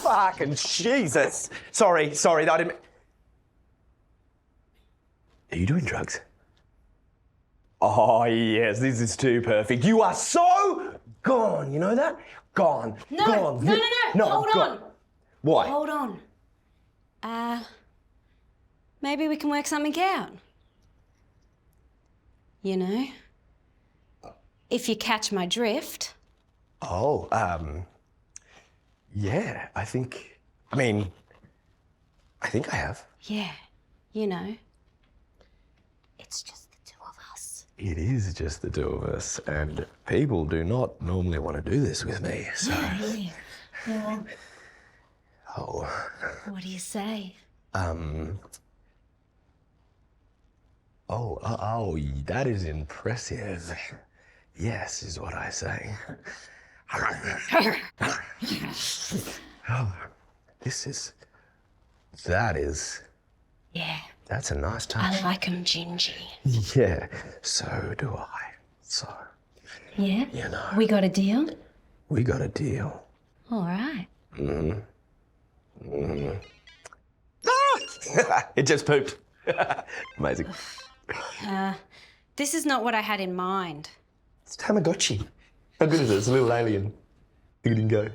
Fucking Jesus. Sorry, I didn't... Are you doing drugs? Oh, yes, this is too perfect. You are so gone, you know that? Gone. No, gone. no, hold gone. on. What? Hold on. Maybe we can work something out. You know? If you catch my drift. Oh, yeah, I think I have. Yeah, you know. It's just the two of us. It is just the two of us, and people do not normally want to do this with me, so... Yeah. Oh. What do you say? Oh, that is impressive. Yes, is what I say. Oh, that is... Yeah. That's a nice touch. I like 'em gingy. Yeah, so do I. So, Yeah? you know. We got a deal? We got a deal. All right. It just pooped. Amazing. This is not what I had in mind. It's Tamagotchi. How good is it? It's a little alien. Look at him go.